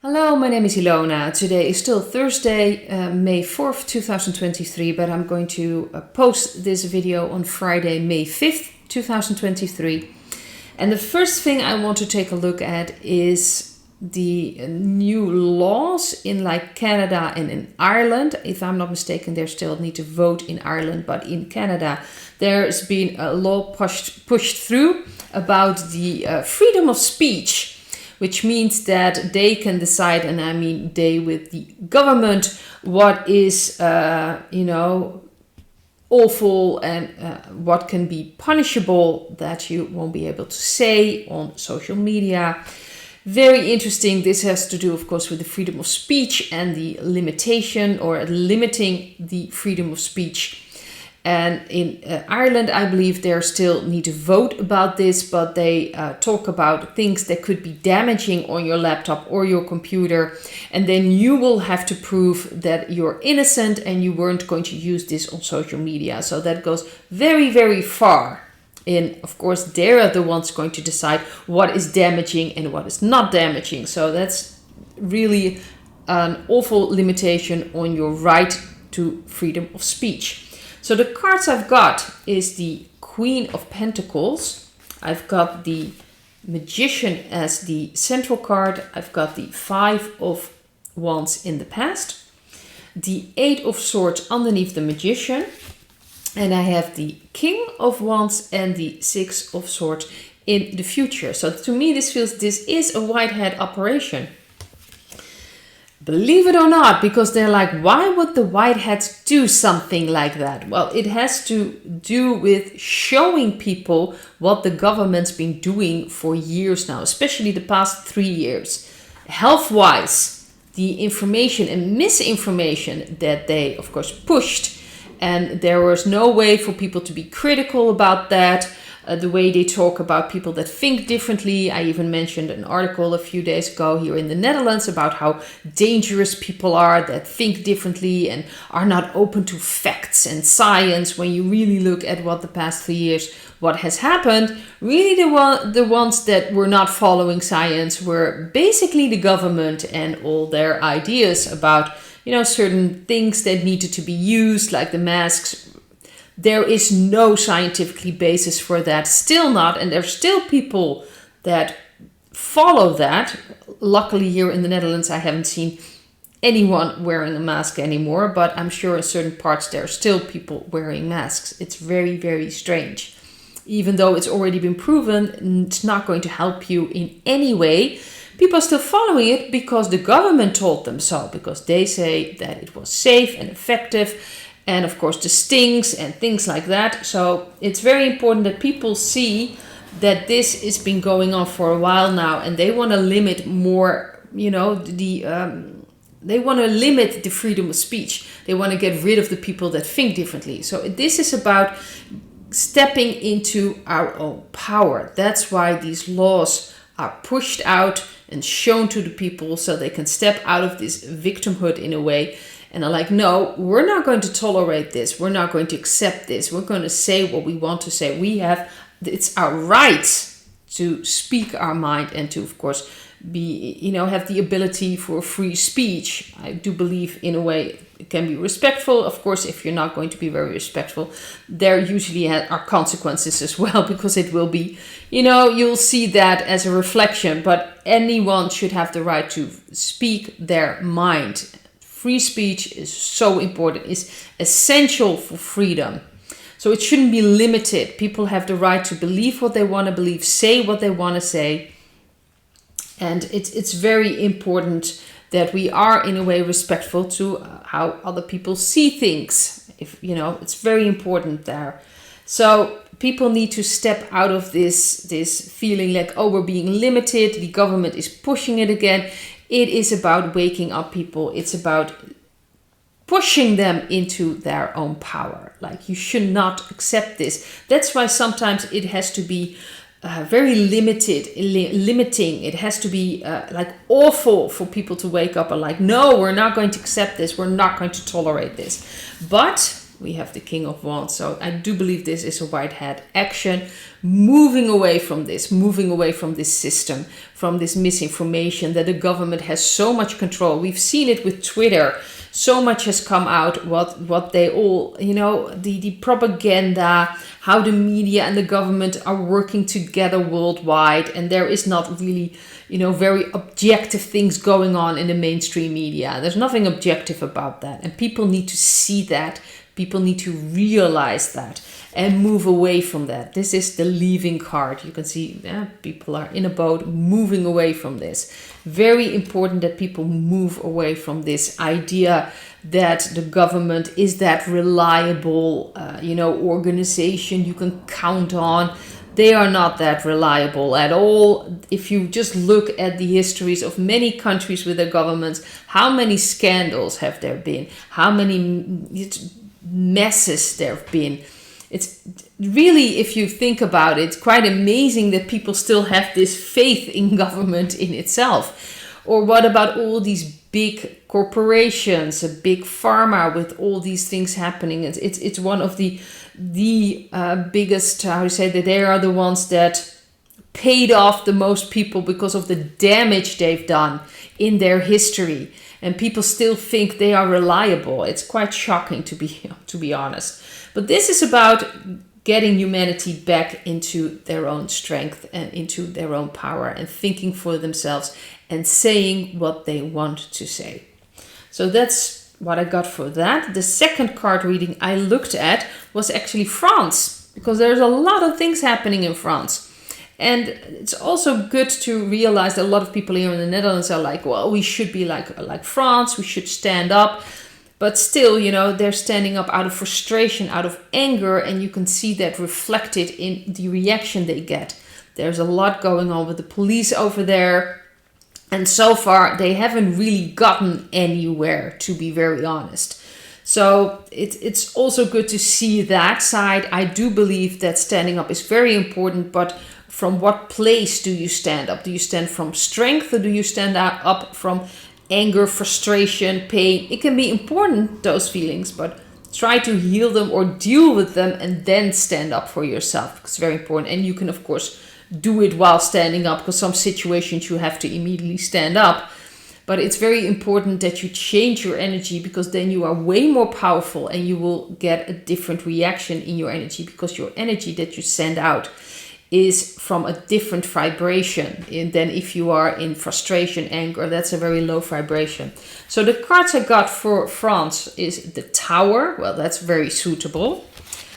Hello, my name is Ilona. Today is still Thursday, May 4th, 2023, but I'm going to post this video on Friday, May 5th, 2023. And the first thing I want to take a look at is the new laws in like Canada and in Ireland. If I'm not mistaken, they still need to vote in Ireland, but in Canada there's been a law pushed through about the freedom of speech, which means that they can decide, and I mean they with the government, what is, awful and what can be punishable that you won't be able to say on social media. Very interesting. This has to do, of course, with the freedom of speech and the limitation or limiting the freedom of speech. And in Ireland, I believe they still need to vote about this, but they talk about things that could be damaging on your laptop or your computer. And then you will have to prove that you're innocent and you weren't going to use this on social media. So that goes very, very far. And of course, they're the ones going to decide what is damaging and what is not damaging. So that's really an awful limitation on your right to freedom of speech. So the cards I've got is the Queen of Pentacles. I've got the Magician as the central card. I've got the Five of Wands in the past. The Eight of Swords underneath the Magician. And I have the King of Wands and the Six of Swords in the future. So to me this is a white hat operation. Believe it or not, because they're like, why would the white hats do something like that? Well, it has to do with showing people what the government's been doing for years now, especially the past 3 years. Health-wise, the information and misinformation that they, of course, pushed. And there was no way for people to be critical about that. The way they talk about people that think differently. I even mentioned an article a few days ago here in the Netherlands about how dangerous people are that think differently and are not open to facts and science. When you really look at what the past 3 years, what has happened, really the ones that were not following science were basically the government and all their ideas about, certain things that needed to be used, like the masks. There is no scientifically basis for that, still not, and there's still people that follow that. Luckily here in the Netherlands I haven't seen anyone wearing a mask anymore, but I'm sure in certain parts there are still people wearing masks. It's very, very strange. Even though it's already been proven, it's not going to help you in any way. People are still following it because the government told them so, because they say that it was safe and effective. And of course the stings and things like that. So it's very important that people see that this has been going on for a while now, and they want to limit more, they want to limit the freedom of speech. They want to get rid of the people that think differently. So this is about stepping into our own power. That's why these laws are pushed out and shown to the people so they can step out of this victimhood in a way. And are like, no, we're not going to tolerate this. We're not going to accept this. We're going to say what we want to say. It's our right to speak our mind and to, of course, have the ability for free speech. I do believe in a way it can be respectful. Of course, if you're not going to be very respectful, there usually are consequences as well, because it will be, you'll see that as a reflection. But anyone should have the right to speak their mind. Free speech is so important, is essential for freedom. So it shouldn't be limited. People have the right to believe what they want to believe, say what they want to say. And it's very important that we are in a way respectful to how other people see things. It's very important there. So people need to step out of this feeling like, oh, we're being limited. The government is pushing it again. It is about waking up people. It's about pushing them into their own power. Like, you should not accept this. That's why sometimes it has to be very limiting. It has to be awful for people to wake up and like, no, we're not going to accept this. We're not going to tolerate this. But we have the King of Wands. So I do believe this is a white hat action, moving away from this system, from this misinformation that the government has so much control. We've seen it with Twitter. So much has come out what they all, the propaganda, how the media and the government are working together worldwide, and there is not really, very objective things going on in the mainstream media. There's nothing objective about that, and people need to see that. People need to realize that and move away from that. This is the leaving card. You can see people are in a boat moving away from this. Very important that people move away from this idea that the government is that reliable, organization you can count on. They are not that reliable at all. If you just look at the histories of many countries with their governments, how many scandals have there been? How many messes there have been? It's really, if you think about it, quite amazing that people still have this faith in government in itself. Or what about all these big corporations, a big pharma with all these things happening? It's one of the biggest, that they are the ones that paid off the most people because of the damage they've done in their history. And people still think they are reliable. It's quite shocking to be honest. But this is about getting humanity back into their own strength and into their own power and thinking for themselves and saying what they want to say. So that's what I got for that. The second card reading I looked at was actually France, because there's a lot of things happening in France. And it's also good to realize that a lot of people here in the Netherlands are like, well, we should be like France, we should stand up. But still, they're standing up out of frustration, out of anger, and you can see that reflected in the reaction they get. There's a lot going on with the police over there. And so far, they haven't really gotten anywhere, to be very honest. So it's also good to see that side. I do believe that standing up is very important, but from what place do you stand up? Do you stand from strength, or do you stand up from anger, frustration, pain? It can be important, those feelings, but try to heal them or deal with them and then stand up for yourself. It's very important. And you can, of course, do it while standing up, because some situations you have to immediately stand up. But it's very important that you change your energy, because then you are way more powerful and you will get a different reaction in your energy, because your energy that you send out is from a different vibration than if you are in frustration, anger. That's a very low vibration. So the cards I got for France is the Tower. Well, that's very suitable.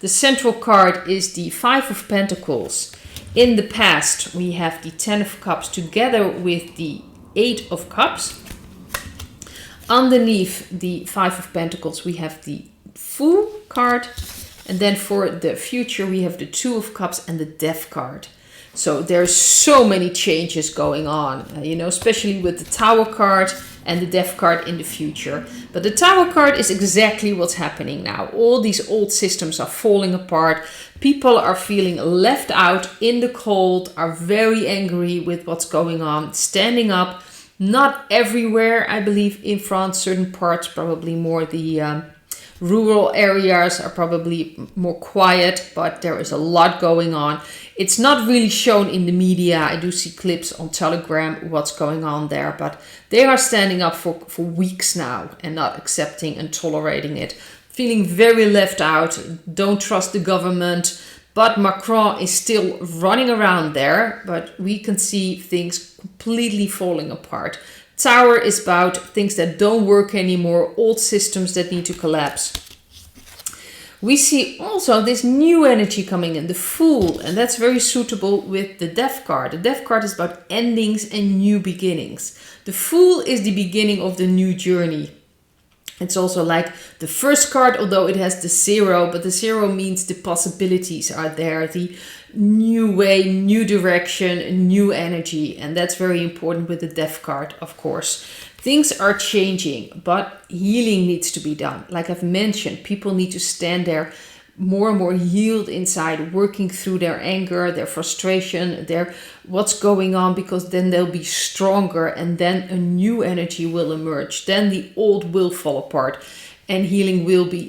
The central card is the Five of Pentacles. In the past, we have the Ten of Cups together with the Eight of Cups. Underneath the Five of Pentacles, we have the Fool card. And then for the future, we have the Two of Cups and the Death card. So there's so many changes going on, especially with the Tower card and the Death card in the future. But the Tower card is exactly what's happening now. All these old systems are falling apart. People are feeling left out in the cold, are very angry with what's going on, standing up. Not everywhere, I believe, in France. Certain parts, probably more the rural areas are probably more quiet, but there is a lot going on. It's not really shown in the media. I do see clips on Telegram what's going on there, but they are standing up for weeks now and not accepting and tolerating it. Feeling very left out, don't trust the government. But Macron is still running around there, but we can see things completely falling apart. Tower is about things that don't work anymore, old systems that need to collapse. We see also this new energy coming in, the Fool, and that's very suitable with the Death card. The Death card is about endings and new beginnings. The Fool is the beginning of the new journey. It's also like the first card, although it has the 0, but the 0 means the possibilities are there, the new way, new direction, new energy. And that's very important with the Death card, of course. Things are changing, but healing needs to be done. Like I've mentioned, people need to stand there more and more healed inside, working through their anger, their frustration, their what's going on, because then they'll be stronger and then a new energy will emerge. Then the old will fall apart and healing will be,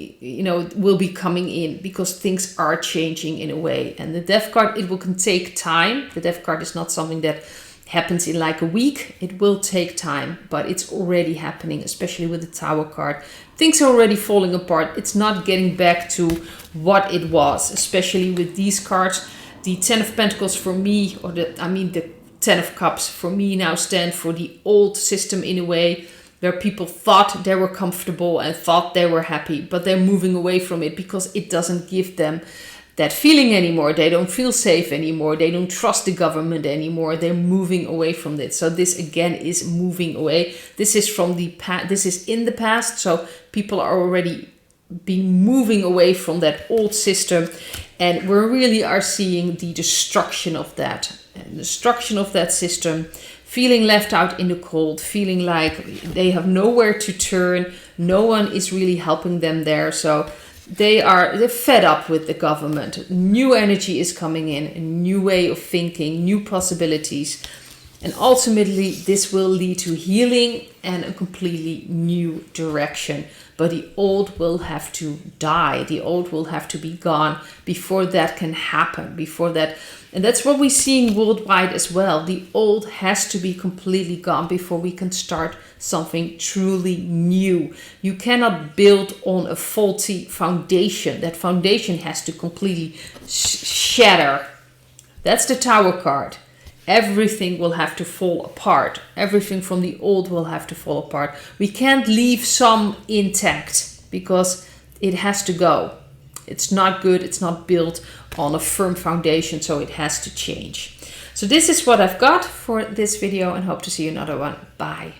will be coming in, because things are changing in a way. And the Death card, it will can take time. The Death card is not something that happens in like a week. It will take time, but it's already happening, especially with the Tower card. Things are already falling apart. It's not getting back to what it was, especially with these cards. The Ten of Pentacles for me, the Ten of Cups for me now stand for the old system in a way, where people thought they were comfortable and thought they were happy, but they're moving away from it because it doesn't give them that feeling anymore. They don't feel safe anymore. They don't trust the government anymore. They're moving away from it. So this again is moving away. This is from the past. This is in the past. So people are already been moving away from that old system, and we really are seeing the destruction of that, and destruction of that system. Feeling left out in the cold, feeling like they have nowhere to turn. No one is really helping them there. So they're fed up with the government. New energy is coming in, a new way of thinking, new possibilities. And ultimately, this will lead to healing and a completely new direction. But the old will have to die. The old will have to be gone before that can happen. And that's what we're seeing worldwide as well. The old has to be completely gone before we can start something truly new. You cannot build on a faulty foundation. That foundation has to completely shatter. That's the Tower card. Everything will have to fall apart. Everything from the old will have to fall apart. We can't leave some intact because it has to go. It's not good. It's not built on a firm foundation, so it has to change. So this is what I've got for this video, and hope to see you another one. Bye.